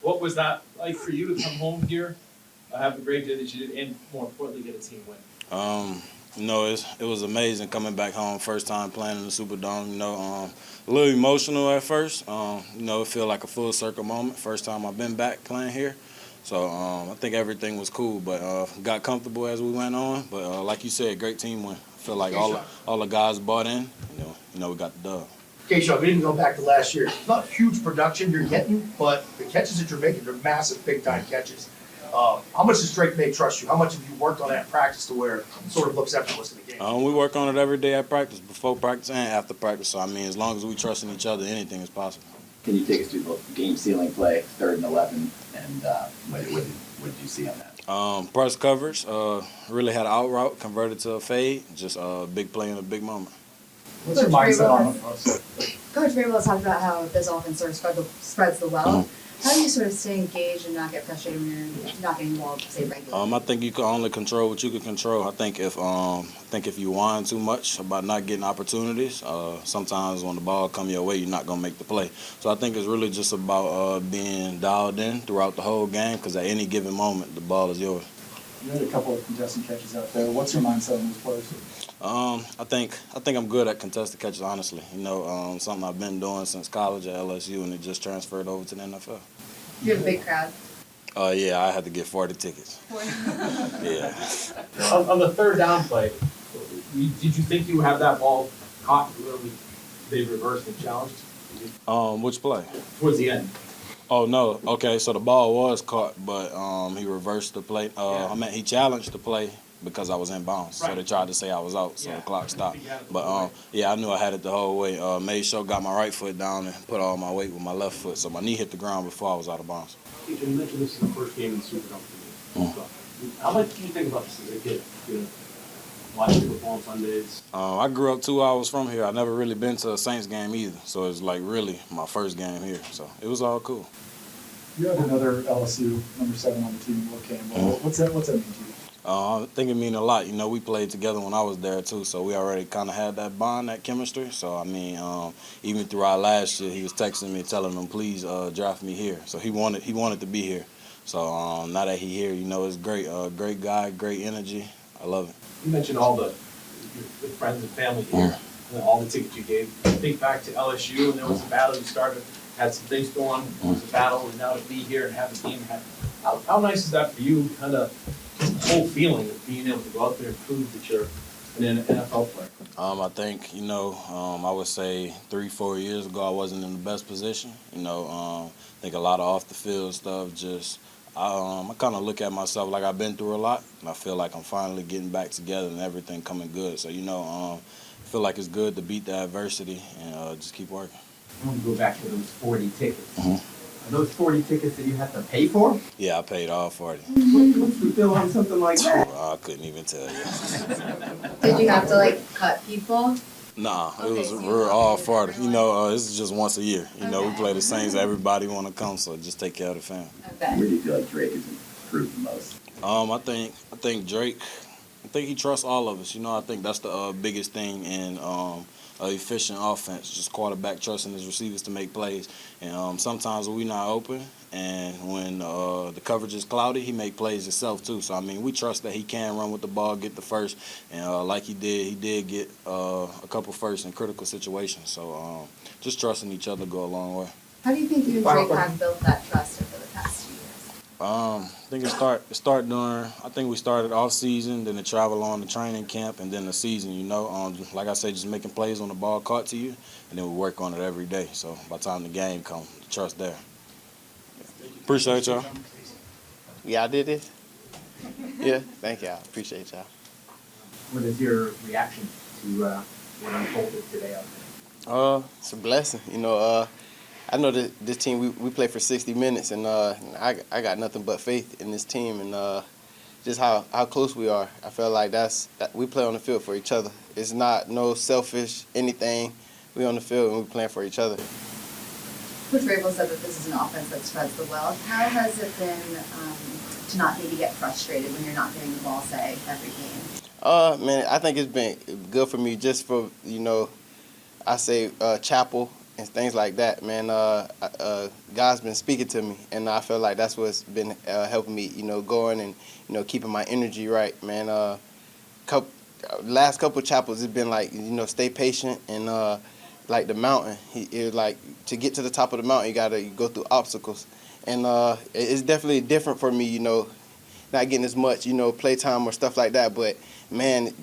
What was that like for you to come home here, have the great day that you did, and more importantly, get a team win? It was amazing coming back home, first time playing in the Superdome. A little emotional at first. It felt like a full circle moment. First time I've been back playing here. So I think everything was cool, but got comfortable as we went on. But like you said, great team win. I feel like all the guys bought in. We got the dub. Kayshon, we didn't go back to last year. It's not huge production you're getting, but the catches that you're making, they're massive, big-time catches. How much does Drake May trust you? How much have you worked on that in practice to where it sort of looks effortless in the game? We work on it every day at practice, before practice and after practice. So, as long as we trust in each other, anything is possible. Can you take us through the game-sealing play, 3rd and 11, and what did you see on that? Press coverage, really had an out route, converted to a fade, just a big play in a big moment. What's your mindset on it? Coach Vrabel has talked about how this offense sort of spreads the wealth. How do you sort of stay engaged and not get frustrated when you're not getting the ball, say, regularly? I think you can only control what you can control. I think if you whine too much about not getting opportunities, sometimes when the ball come your way, you're not gonna make the play. So I think it's really just about being dialed in throughout the whole game, because at any given moment, the ball is yours. You had a couple of contested catches out there. What's your mindset on those plays? I think I'm good at contested catches, honestly. Something I've been doing since college at LSU, and it just transferred over to the NFL. You have a big crowd. Yeah, I had to get 40 tickets. Yeah. On the 3rd down play, did you think you had that ball caught? Really, they reversed and challenged? Which play? Towards the end. Oh, no. Okay, so the ball was caught, but he reversed the play. He challenged the play because I was in bounds. Right. So they tried to say I was out, so the clock stopped. But, I knew I had it the whole way. Made sure got my right foot down and put all my weight with my left foot. So my knee hit the ground before I was out of bounds. You mentioned this is the first game in the Superdome for you. How much do you think about this as a kid? Watching football on Sundays? I grew up 2 hours from here. I never really been to a Saints game either. So it's like really my first game here. So it was all cool. You have another LSU number 7 on the team, Will Campbell. What's that mean to you? I think it means a lot. We played together when I was there too, so we already kind of had that bond, that chemistry. So even throughout last year, he was texting me, telling him, "Please draft me here." So he wanted to be here. So now that he's here, it's great. Great guy, great energy. I love it. You mentioned all the friends and family here, and all the tickets you gave. Think back to LSU, and there was a battle. You started, had some things going on. There was a battle, and now to be here and have a team. How nice is that for you? Kind of whole feeling of being able to go out there and prove that you're an NFL player. I think I would say 3-4 years ago I wasn't in the best position. I think a lot of off the field stuff. I kind of look at myself like I've been through a lot, and I feel like I'm finally getting back together and everything coming good. So I feel like it's good to beat the adversity and just keep working. I want to go back to those 40 tickets. Are those 40 tickets that you have to pay for? Yeah, I paid all 40. What's the bill on something like that? I couldn't even tell you. Did you have to cut people? Nah, Okay, it was so we're you all paid 40. everyone? This is just once a year. We Okay. play the Saints. Everybody want to come, so just take care of the family. Okay. Where do you feel like Drake has improved the most? I think Drake. I think he trusts all of us. I think that's the biggest thing in efficient offense. Just quarterback trusting his receivers to make plays. And sometimes we're not open, and when the coverage is cloudy, he make plays himself too. So we trust that he can run with the ball, get the first, and like he did get a couple firsts in critical situations. So just trusting each other go a long way. How do you think you and Drake have built that trust over the past few years? I think I think we started off season, then the travel on the training camp, and then the season. Like I said, just making plays on the ball caught to you, and then we work on it every day. So by the time the game comes, the trust there. Appreciate y'all. Yeah, I did this. Yeah, thank y'all. Appreciate y'all. What is your reaction to what unfolded today out there? It's a blessing. I know that this team, we play for 60 minutes, and I got nothing but faith in this team and just how close we are. I feel like we play on the field for each other. It's not no selfish anything. We on the field and we playing for each other. Coach Vrabel said that this is an offense that spreads the wealth. How has it been to not maybe get frustrated when you're not getting the ball, say, every game? Man, I think it's been good for me just for, I say Chapel and things like that, man, God's been speaking to me, and I feel like that's what's been helping me, going and, keeping my energy right, man. Last couple chapels, it's been like, stay patient, and like the mountain, it was like to get to the top of the mountain, you gotta go through obstacles, and it's definitely different for me, not getting as much, play time or stuff like that, but man,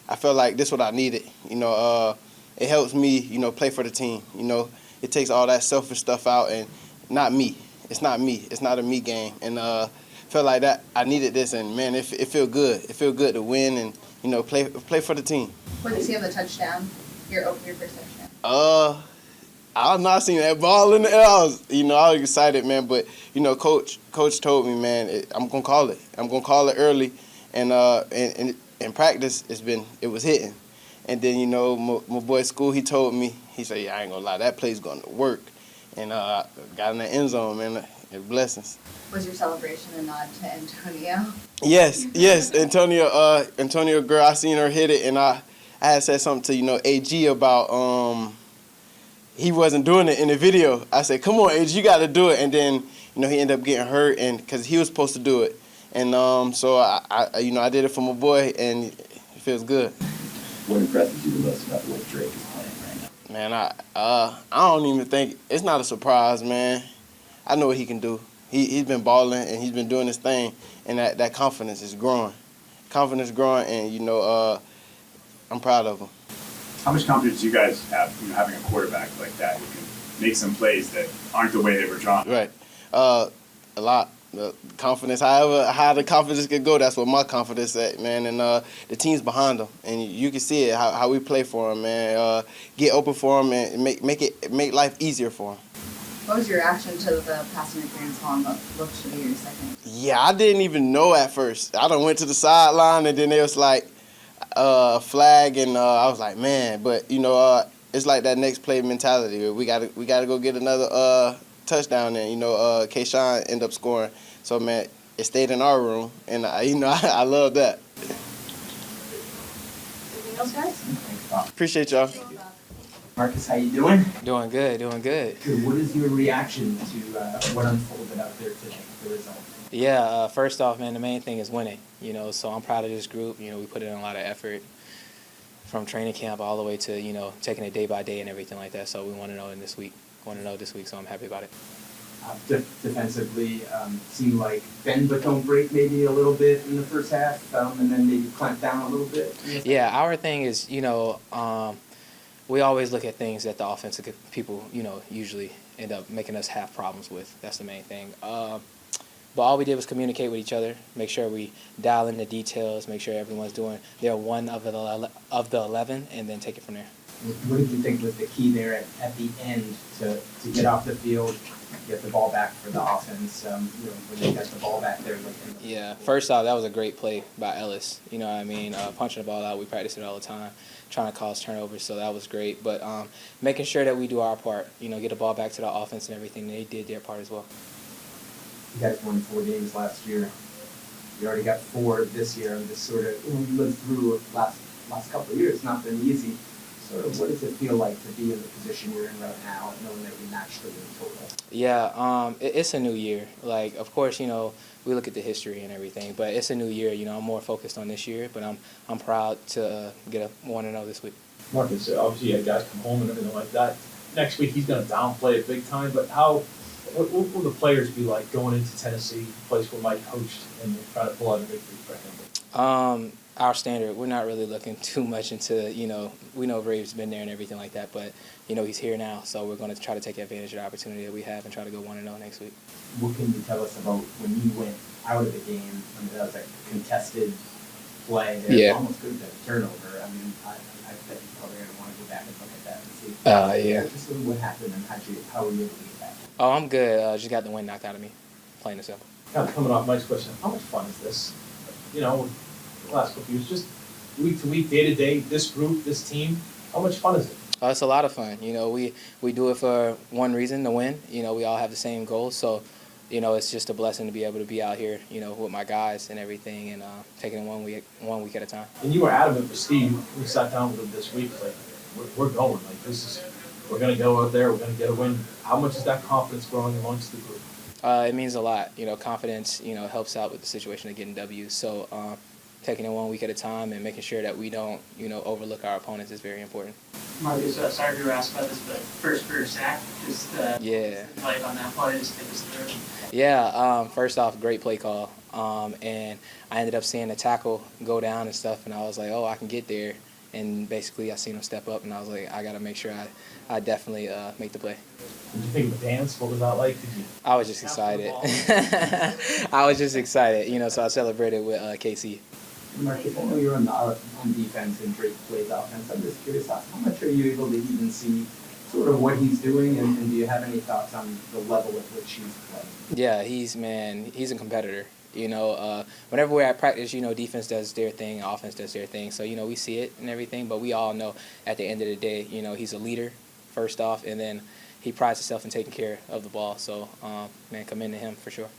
I felt like this is what I needed, It helps me, play for the team. It takes all that selfish stuff out, and not me. It's not me. It's not a me game. And felt like that I needed this, and man, it feel good. It feel good to win and play for the team. When you see on the touchdown, your first touchdown. I was not seeing that ball in the air. I was excited, man. But coach told me, man, I'm gonna call it. I'm gonna call it early, and in practice, it was hitting. And then, my boy School, he told me, he said, yeah, I ain't gonna lie, that play's gonna work. And got in the end zone, man, blessings. Was your celebration a nod to Antonio? Yes, Antonio girl, I seen her hit it, and I had said something to, AG about, he wasn't doing it in the video. I said, come on, AG, you gotta do it. And then, he ended up getting hurt, and because he was supposed to do it. And so I did it for my boy, and it feels good. What impresses you the most about the way Drake is playing right now? Man, I don't even think it's not a surprise, man. I know what he can do. He's been balling and he's been doing his thing, and that confidence is growing. Confidence growing, and I'm proud of him. How much confidence do you guys have, having a quarterback like that who can make some plays that aren't the way they were drawn? Right, a lot. The confidence, how the confidence could go, that's what my confidence at, man. And the team's behind them, and you can see it how we play for them, man. Get open for them and make life easier for them. What was your reaction to the pass interference on what looked to be your second? Yeah, I didn't even know at first. I done went to the sideline, and then it was like a flag, and I was like, man. But it's like that next play mentality. We gotta go get another touchdown, and Kayshon ended up scoring. So man, it stayed in our room, and I love that. Anything else, guys? Thanks, Bob. Appreciate y'all. Marcus, how you doing? Doing good. Good. What is your reaction to what unfolded out there today, the result? Yeah, first off, man, the main thing is winning, so I'm proud of this group. We put in a lot of effort from training camp all the way to, taking it day by day and everything like that. So we want to know this week, so I'm happy about it. Defensively, seemed like bend but don't break maybe a little bit in the first half, and then maybe clamp down a little bit. Yeah, our thing is, we always look at things that the offensive people, usually end up making us have problems with. That's the main thing. But all we did was communicate with each other, make sure we dial in the details, make sure everyone's doing their one of the 11, and then take it from there. What did you think was the key there at the end to get off the field, get the ball back for the offense, when they got the ball back there? Yeah, first off, that was a great play by Ellis. Punching the ball out, we practice it all the time, trying to cause turnovers, so that was great. But making sure that we do our part, get the ball back to the offense and everything, they did their part as well. You guys won 4 games last year. You already got 4 this year, and just sort of, you lived through last couple of years, it's not been easy. Sort of, what does it feel like to be in the position you're in right now, knowing that you matched the win total? Yeah, it's a new year. Like, of course, we look at the history and everything, but it's a new year. I'm more focused on this year, but I'm proud to get a 1-0 this week. Marcus, obviously you had guys come home and everything like that. Next week he's going to downplay it big time, but what will the players be like going into Tennessee, a place where Mike coached, and try to pull out a victory for him? Our standard, we're not really looking too much into, we know Braves been there and everything like that, but, he's here now, so we're going to try to take advantage of the opportunity that we have and try to go 1-0 next week. What can you tell us about when you went out of the game? I mean, that was a contested play. Yeah. Almost could have been a turnover. I mean, I bet you probably going to want to go back and look at that and see. Yeah. Just what happened and how were you able to get back? Oh, I'm good. Just got the wind knocked out of me, plain and simple. Kind of coming off Mike's question, how much fun is this? The last couple of years, just week to week, day to day, this group, this team, how much fun is it? It's a lot of fun. We do it for one reason, to win. We all have the same goals, so it's just a blessing to be able to be out here, with my guys and everything, and taking it one week at a time. And you were adamant with Steve. We sat down with him this week. Like, we're going. Like, this we're gonna go out there, we're gonna get a win. How much is that confidence growing amongst the group? It means a lot. Confidence, helps out with the situation of getting W's. So taking it 1 week at a time and making sure that we don't, overlook our opponents is very important. Marcus, sorry to ask about this, but first career sack, just Yeah. like on that play, just take us through. Yeah, first off, great play call. And I ended up seeing the tackle go down and stuff, and I was like, oh, I can get there. And basically, I seen him step up, and I was like, I got to make sure I definitely make the play. Did you think of the dance? What was that like? Did you? I was just excited. I was just excited, so I celebrated with KC. Marcus, I know you're on defense and Drake plays offense. I'm just curious, how much are you able to even see sort of what he's doing, and do you have any thoughts on the level at which he's playing? Yeah, he's a competitor. Whenever we're at practice, defense does their thing, offense does their thing. So, we see it and everything, but we all know at the end of the day, he's a leader, first off, and then he prides himself in taking care of the ball. So, commend to him for sure.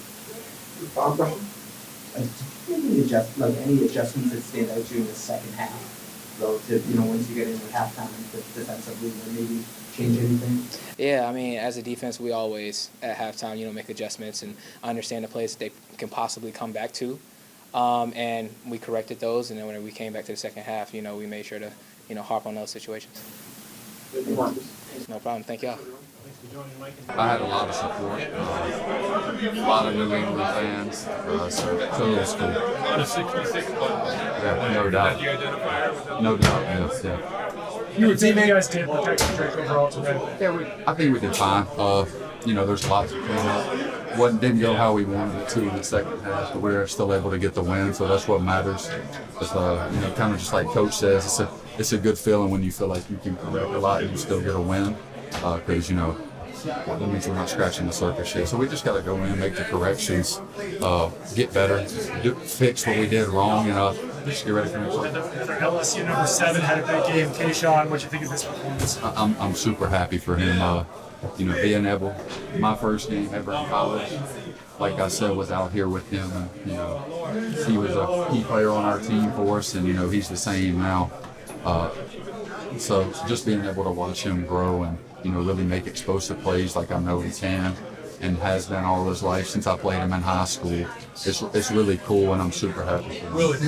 Any adjustments that stand out to you in the second half relative, once you get into halftime defensively, or maybe change anything? Yeah, as a defense, we always at halftime, make adjustments and understand the plays that they can possibly come back to, and we corrected those. And then when we came back to the second half, we made sure to, harp on those situations. No problem. Thank y'all. I had a lot of support, a lot of New England fans, so it was cool. Yeah, no doubt. No doubt, yes, yeah. You would say you guys did protect Drake overall today? Yeah, I think we did fine. There's lots of clean up. Didn't go how we wanted it to in the second half, but we were still able to get the win, so that's what matters. It's, kind of just like Coach says, it's a good feeling when you feel like you can correct a lot and you still get a win, because, that means we're not scratching the surface yet. So we just got to go in, make the corrections, get better, fix what we did wrong, and just get ready for next week. LSU number 7 had a great game. Kayshon, what do you think of this performance? I'm super happy for him. Being able, my first game ever in college, like I said, was out here with him. And, he was a key player on our team for us, and he's the same now. So just being able to watch him grow and really make explosive plays like I know he can and has been all his life since I played him in high school, it's really cool, and I'm super happy for him.